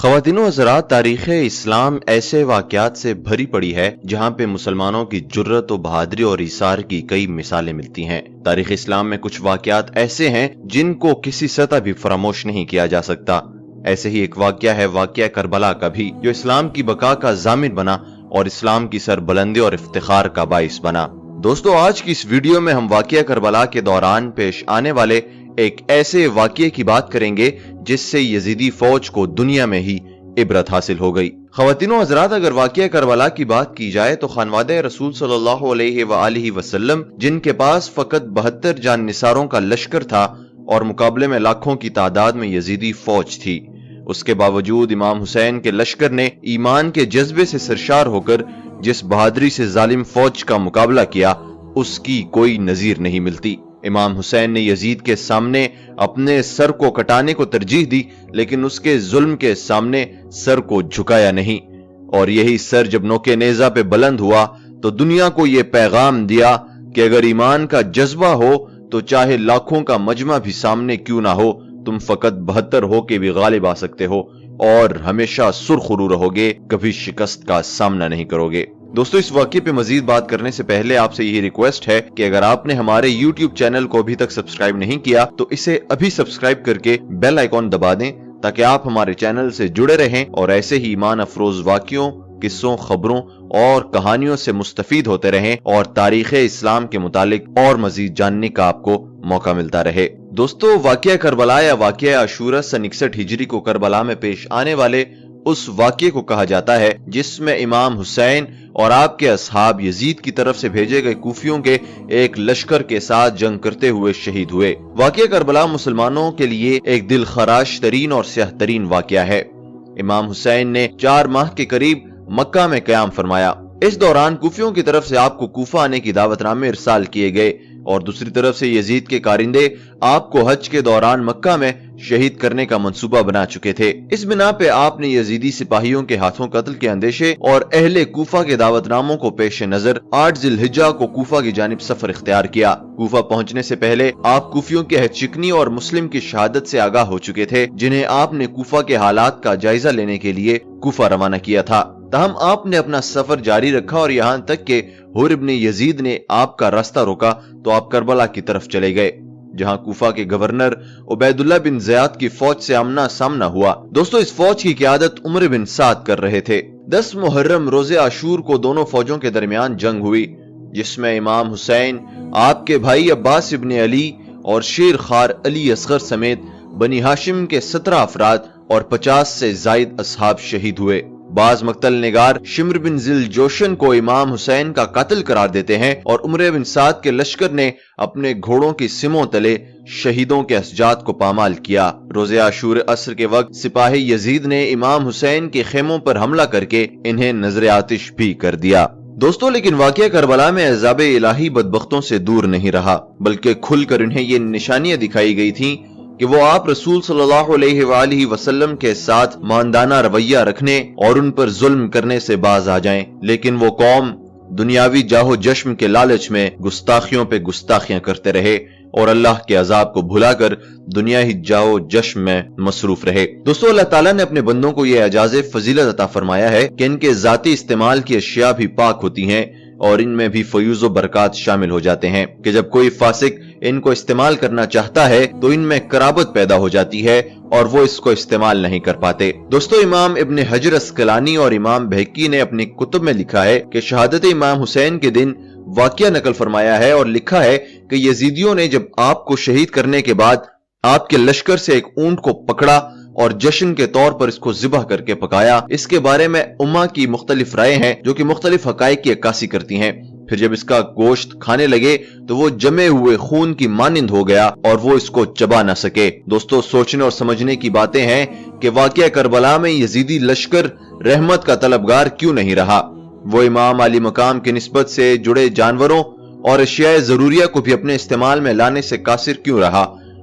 ख़वातीन व हज़रात, तारीख़ इस्लाम ऐसे वाक़यात से भरी पड़ी है जहाँ पे मुसलमानों की जुर्रत व बहादुरी और इसार की कई मिसालें मिलती हैं। तारीख़ इस्लाम में कुछ वाक़यात ऐसे हैं जिनको किसी सतह भी फरामोश नहीं किया जा सकता। ऐसे ही एक वाक़या है वाक़या करबला का भी, जो इस्लाम की बका का ज़ामिन बना और इस्लाम की सरबुलंदी और इफ्तिखार का बाइस बना। दोस्तों, आज की इस वीडियो में हम वाक़या करबला के दौरान पेश आने वाले एक ऐसे वाक़ये की बात करेंगे जिससे यजीदी फौज को दुनिया में ही इबरत हासिल हो गई। ख़वातीन व हज़रात, अगर वाक़या करबला की बात की जाए तो खानवादे रसूल सल्लल्लाहु अलैहि वसल्लम, जिनके पास फकत 72 जान निसारों का लश्कर था और मुकाबले में लाखों की तादाद में यजीदी फौज थी, उसके बावजूद इमाम हुसैन के लश्कर ने ईमान के जज्बे से सरशार होकर जिस बहादुरी से जालिम फौज का मुकाबला किया, उसकी कोई नजीर नहीं मिलती। इमाम हुसैन ने यजीद के सामने अपने सर को कटाने को तरजीह दी, लेकिन उसके जुल्म के सामने सर को झुकाया नहीं। और यही सर जब नोके नेजा पे बुलंद हुआ तो दुनिया को यह पैगाम दिया कि अगर ईमान का जज्बा हो तो चाहे लाखों का मजमा भी सामने क्यों ना हो, तुम फकत 72 होके भी गालिब आ सकते हो और हमेशा सुरखरू रहोगे, कभी शिकस्त का सामना नहीं करोगे। दोस्तों, इस वाक़ये पे मजीद बात करने से पहले आपसे यही रिक्वेस्ट है कि अगर आपने हमारे YouTube चैनल को अभी तक सब्सक्राइब नहीं किया तो इसे अभी सब्सक्राइब करके बेल आइकॉन दबा दें, ताकि आप हमारे चैनल से जुड़े रहें और ऐसे ही ईमान अफरोज वाक़यों, किस्सों, खबरों और कहानियों से मुस्तफीद होते रहें और तारीख़ इस्लाम के मुतालिक और मजीद जानने का आपको मौका मिलता रहे। दोस्तों, वाक़या करबला या वाक़या आशूरा सन 61 हिजरी को करबला में पेश आने वाले उस वाक़ये को कहा जाता है जिसमें इमाम हुसैन और आपके असहाब यजीद की तरफ से भेजे गए कूफियों के एक लश्कर के साथ जंग करते हुए शहीद हुए। वाक़या करबला मुसलमानों के लिए एक दिल खराश तरीन और स्याह तरीन वाक़या है। इमाम हुसैन ने 4 माह के करीब मक्का में क़याम फरमाया। इस दौरान कूफियों की तरफ से आपको कूफा आने की दावतनामे इरसाल किए गए और दूसरी तरफ से यजीद के कारिंदे आपको हज के दौरान मक्का में शहीद करने का मंसूबा बना चुके थे। इस बिना पे आपने यजीदी सिपाहियों के हाथों कत्ल के अंदेशे और अहले कूफा के दावतनामों को पेश नजर 8 जिलहिज्जा को कूफा की जानिब सफर इख्तियार किया। कूफा पहुंचने से पहले आप कूफियों की अहदशिकनी और मुस्लिम की शहादत से आगाह हो चुके थे, जिन्हें आपने कूफा के हालात का जायजा लेने के लिए कूफा रवाना किया था। तहम आपने अपना सफर जारी रखा और यहाँ तक के हुर इब्न यजीद ने आपका रास्ता रोका तो आप करबला की तरफ चले गए, जहां कूफा के गवर्नर उबैदुल्लाह बिन ज़ियाद की फौज से आमना सामना हुआ। दोस्तों, इस फौज की क़यादत उमर बिन साद कर रहे थे। 10 मुहर्रम रोज़े आशूर को दोनों फौजों के दरमियान जंग हुई, जिसमें इमाम हुसैन, आपके भाई अब्बास इब्न अली और शेर खार अली असगर समेत बनी हाशिम के 17 अफराद और 50 से जायद असहाब शहीद हुए। बाज मक्तल निगार शिम्र बिन जिल जोशन को इमाम हुसैन का कातिल करार देते हैं और उमर बिन साद के लश्कर ने अपने घोड़ों की सिमों तले शहीदों के असजात को पामाल किया। रोज़े आशूर असर के वक्त सिपाही यजीद ने इमाम हुसैन के खेमों पर हमला करके इन्हें नजर आतिश भी कर दिया। दोस्तों, लेकिन वाक़या करबला में अज़ाब इलाही बदबख्तों से दूर नहीं रहा, बल्कि खुलकर इन्हें ये निशानियां दिखाई गई थी कि वो आप रसूल सल्लल्लाहु अलैहि वसल्लम के साथ मानदाना रवैया रखने और उन पर जुल्म करने से बाज आ जाएं। लेकिन वो कौम दुनियावी जाहो जश्म के लालच में गुस्ताखियों पे गुस्ताखियां करते रहे और अल्लाह के अजाब को भुलाकर दुनिया ही जाओ जश्म में मसरूफ रहे। दोस्तों, अल्लाह ताला ने अपने बंदों को यह एजाज़े फजीलत अता फरमाया है कि इनके जाती इस्तेमाल की अशिया भी पाक होती हैं और इनमें भी फयूज़ व बरकत शामिल हो जाते हैं कि जब कोई फासिक इनको इस्तेमाल करना चाहता है तो इनमें कराबत पैदा हो जाती है और वो इसको इस्तेमाल नहीं कर पाते। दोस्तों, इमाम इब्न हजर अस्कलानी और इमाम बहकी ने अपनी कुतुब में लिखा है कि शहादत इमाम हुसैन के दिन वाक़या नकल फरमाया है और लिखा है कि यजीदियों ने जब आपको शहीद करने के बाद आपके लश्कर से एक ऊंट को पकड़ा और जश्न के तौर पर इसको ज़िबह करके पकाया। इसके बारे में उम्मा की मुख्तलिफ राय हैं जो कि मुख्तलिफ हकाइक की अक्कासी करती हैं। फिर जब इसका गोश्त खाने लगे तो वो जमे हुए खून की मानिंद हो गया और वो इसको चबा ना सके। दोस्तों, सोचने और समझने की बातें हैं कि वाक़या करबला में यजीदी लश्कर रहमत का तलबगार क्यों नहीं रहा। वो इमाम अली मकाम की निस्बत से जुड़े जानवरों और अशियाए ज़रूरिया को भी अपने इस्तेमाल में लाने से कासिर क्यों रहा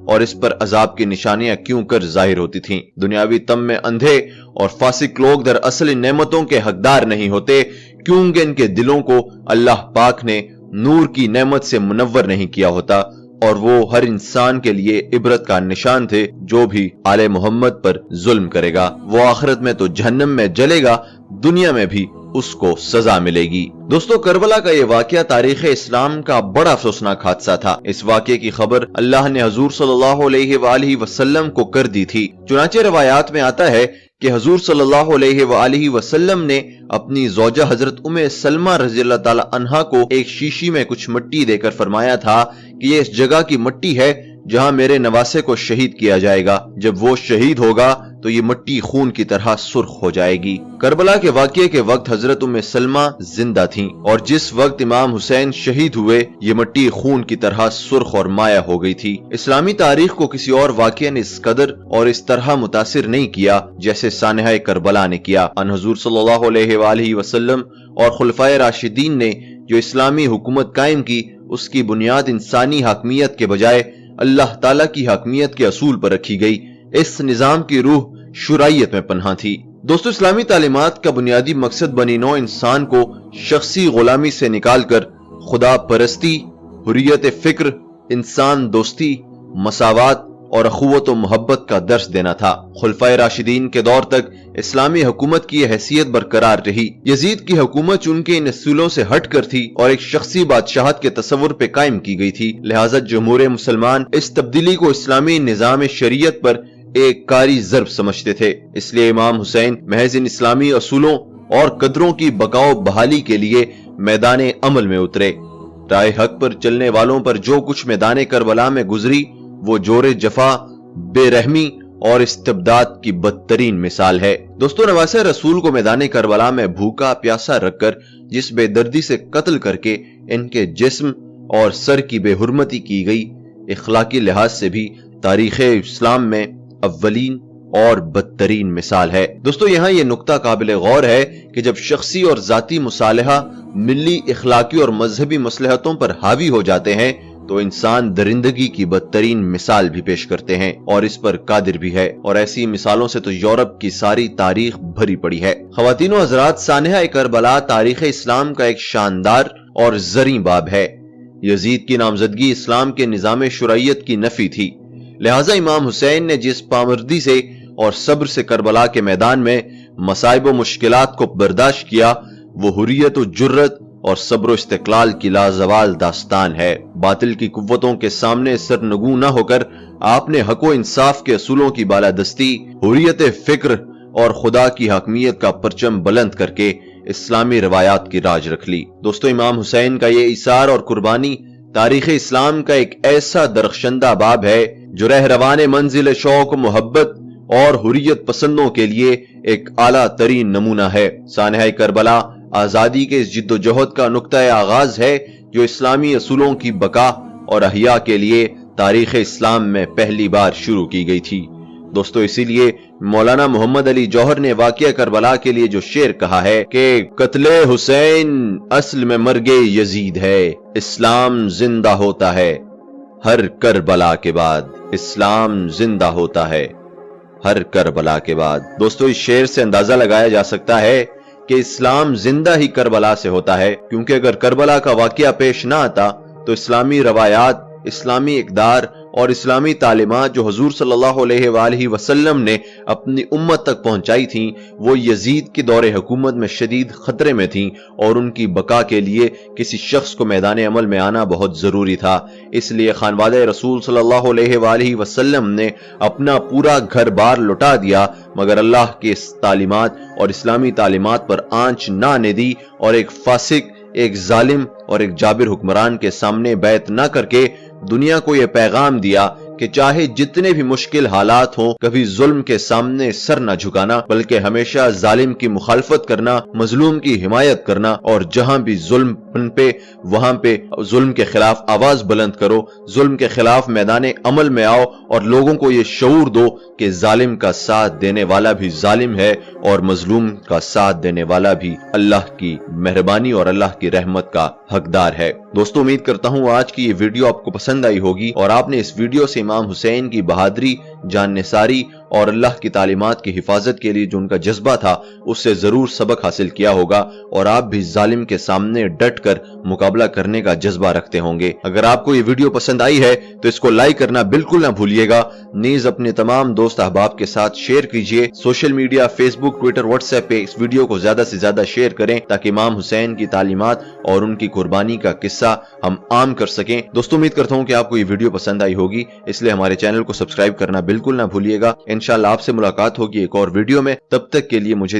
और इस पर अजाब की निशानियां क्यों कर जाहिर होती थीं। दुनियावी तम में अंधे और फासिक लोग दरअसल इन नेमतों के हकदार नहीं होते, क्योंकि इनके दिलों को अल्लाह पाक ने नूर की नेमत से मुनव्वर नहीं किया होता। اور وہ ہر انسان کے لیے عبرت کا نشان تھے۔ جو بھی آل محمد پر ظلم کرے گا وہ آخرت میں تو جہنم میں جلے گا، دنیا میں بھی اس کو سزا ملے گی۔ دوستو، کربلا کا یہ واقعہ تاریخ اسلام کا بڑا افسوسناک حادثہ تھا۔ اس واقعے کی خبر اللہ نے حضور صلی اللہ علیہ وآلہ وسلم کو کر دی تھی۔ چنانچہ روایات میں آتا ہے کہ حضور صلی اللہ علیہ وآلہ وسلم نے اپنی زوجہ حضرت ام سلمہ رضی اللہ تعالی عنہا کو ایک شیشی میں کچھ مٹی دے کر فرمایا تھا کہ یہ اس جگہ کی مٹی ہے جہاں میرے نواسے کو شہید کیا جائے گا، جب وہ شہید ہوگا تو یہ مٹی خون کی طرح سرخ ہو جائے گی۔ کربلا کے واقعے کے وقت حضرت ام سلمہ زندہ تھیں، اور جس وقت امام حسین شہید ہوئے یہ مٹی خون کی طرح سرخ اور مائع ہو گئی تھی۔ اسلامی تاریخ کو کسی اور واقعے نے اس قدر اور اس طرح متاثر نہیں کیا جیسے سانحہ کربلا نے کیا۔ ان حضور صلی اللہ علیہ وآلہ وسلم اور خلفائے راشدین نے جو اسلامی حکومت قائم کی، اس کی بنیاد انسانی حاکمیت کے بجائے اللہ تعالیٰ کی حاکمیت کے اصول پر رکھی گئی۔ اس نظام کی روح شرعیت میں پنہاں تھی۔ دوستو، اسلامی تعلیمات کا بنیادی مقصد بنی نوع انسان کو شخصی غلامی سے نکال کر خدا پرستی، حریت فکر، انسان دوستی، مساوات اور اخوت و محبت کا درس دینا تھا۔ خلفائے راشدین کے دور تک اسلامی حکومت کی یہ حیثیت برقرار رہی۔ یزید کی حکومت چونکہ ان اصولوں سے ہٹ کر تھی اور ایک شخصی بادشاہت کے تصور پہ قائم کی گئی تھی، لہٰذا جمہور مسلمان اس تبدیلی کو اسلامی نظام شریعت پر ایک کاری ضرب سمجھتے تھے۔ اس لیے امام حسین محض ان اسلامی اصولوں اور قدروں کی بقا و بحالی کے لیے میدان عمل میں اترے۔ راہ حق پر چلنے والوں پر جو کچھ میدان کربلا میں گزری وہ جور جفا، بے رحمی اور استبداد کی بدترین مثال ہے۔ دوستو، نواسہ رسول کو میدان کربلا میں بھوکا پیاسا رکھ کر جس بے دردی سے قتل کر کے ان کے جسم اور سر کی بے حرمتی کی گئی، اخلاقی لحاظ سے بھی تاریخ اسلام میں اولین اور بدترین مثال ہے۔ دوستو، یہاں یہ نقطہ قابل غور ہے کہ جب شخصی اور ذاتی مصالحہ ملی، اخلاقی اور مذہبی مصلحتوں پر حاوی ہو جاتے ہیں تو انسان درندگی کی بدترین مثال بھی پیش کرتے ہیں، اور اس پر قادر بھی ہے، اور ایسی مثالوں سے تو یورپ کی ساری تاریخ بھری پڑی ہے۔ خواتین و حضرات، سانحہ کربلا تاریخ اسلام کا ایک شاندار اور زرعی باب ہے۔ یزید کی نامزدگی اسلام کے نظام شرعیت کی نفی تھی، لہٰذا امام حسین نے جس پامردی سے اور صبر سے کربلا کے میدان میں مصائب و مشکلات کو برداشت کیا، وہ حریت و جرت اور صبر و استقلال کی لازوال داستان ہے۔ باطل کی قوتوں کے سامنے سرنگوں نہ ہو کر آپ نے حق و انصاف کے اصولوں کی بالادستی، حریت فکر اور خدا کی حاکمیت کا پرچم بلند کر کے اسلامی روایات کی راج رکھ لی۔ دوستو، امام حسین کا یہ ایثار اور قربانی تاریخ اسلام کا ایک ایسا درخشندہ باب ہے جو رہروان منزل شوق و محبت اور حریت پسندوں کے لیے ایک اعلیٰ ترین نمونہ ہے۔ سانحہ کربلا آزادی کے اس جد و جہد کا نقطہ آغاز ہے جو اسلامی اصولوں کی بقا اور احیاء کے لیے تاریخ اسلام میں پہلی بار شروع کی گئی تھی۔ دوستو، اسی لیے مولانا محمد علی جوہر نے واقعہ کربلا کے لیے جو شعر کہا ہے کہ قتل حسین اصل میں مرگ یزید ہے، اسلام زندہ ہوتا ہے ہر کربلا کے بعد، اسلام زندہ ہوتا ہے ہر کربلا کے بعد۔ دوستو، اس شعر سے اندازہ لگایا جا سکتا ہے کہ اسلام زندہ ہی کربلا سے ہوتا ہے، کیونکہ اگر کربلا کا واقعہ پیش نہ آتا تو اسلامی روایات، اسلامی اقدار اور اسلامی تعلیمات جو حضور صلی اللہ علیہ وآلہ وسلم نے اپنی امت تک پہنچائی تھیں، وہ یزید کے دور حکومت میں شدید خطرے میں تھیں، اور ان کی بقا کے لیے کسی شخص کو میدان عمل میں آنا بہت ضروری تھا۔ اس لیے خانوادہ رسول صلی اللہ علیہ وآلہ وسلم نے اپنا پورا گھر بار لٹا دیا، مگر اللہ کے تعلیمات اور اسلامی تعلیمات پر آنچ نہ آنے دی، اور ایک فاسق، ایک ظالم اور ایک جابر حکمران کے سامنے بیعت نہ کر کے دنیا کو یہ پیغام دیا کہ چاہے جتنے بھی مشکل حالات ہوں، کبھی ظلم کے سامنے سر نہ جھکانا، بلکہ ہمیشہ ظالم کی مخالفت کرنا، مظلوم کی حمایت کرنا، اور جہاں بھی ظلم پہ وہاں پہ ظلم کے خلاف آواز بلند کرو، ظلم کے خلاف میدان عمل میں آؤ، اور لوگوں کو یہ شعور دو کہ ظالم کا ساتھ دینے والا بھی ظالم ہے اور مظلوم کا ساتھ دینے والا بھی اللہ کی مہربانی اور اللہ کی رحمت کا حقدار ہے۔ دوستو، امید کرتا ہوں آج کی یہ ویڈیو آپ کو پسند آئی ہوگی اور آپ نے اس ویڈیو سے امام حسین کی بہادری जान निसारी और अल्लाह की तालीमात की हिफाजत के लिए जो उनका जज्बा था उससे जरूर सबक हासिल किया होगा और आप भी जालिम के सामने डट कर मुकाबला करने का जज्बा रखते होंगे। अगर आपको ये वीडियो पसंद आई है तो इसको लाइक करना बिल्कुल ना भूलिएगा। नीज अपने तमाम दोस्त अहबाब के साथ शेयर कीजिए। Social media Facebook Twitter WhatsApp पे इस वीडियो को ज्यादा से ज्यादा शेयर करें ताकि इमाम हुसैन की तालीमात और उनकी कुर्बानी का किस्सा हम आम कर सकें। दोस्तों उम्मीद करता हूं कि आपको ये वीडियो पसंद आई होगी, इसलिए हमारे चैनल को सब्सक्राइब करना बिल्कुल ना भूलिएगा। इंशाल्लाह आपसे मुलाकात होगी एक और वीडियो में, तब तक के लिए मुझे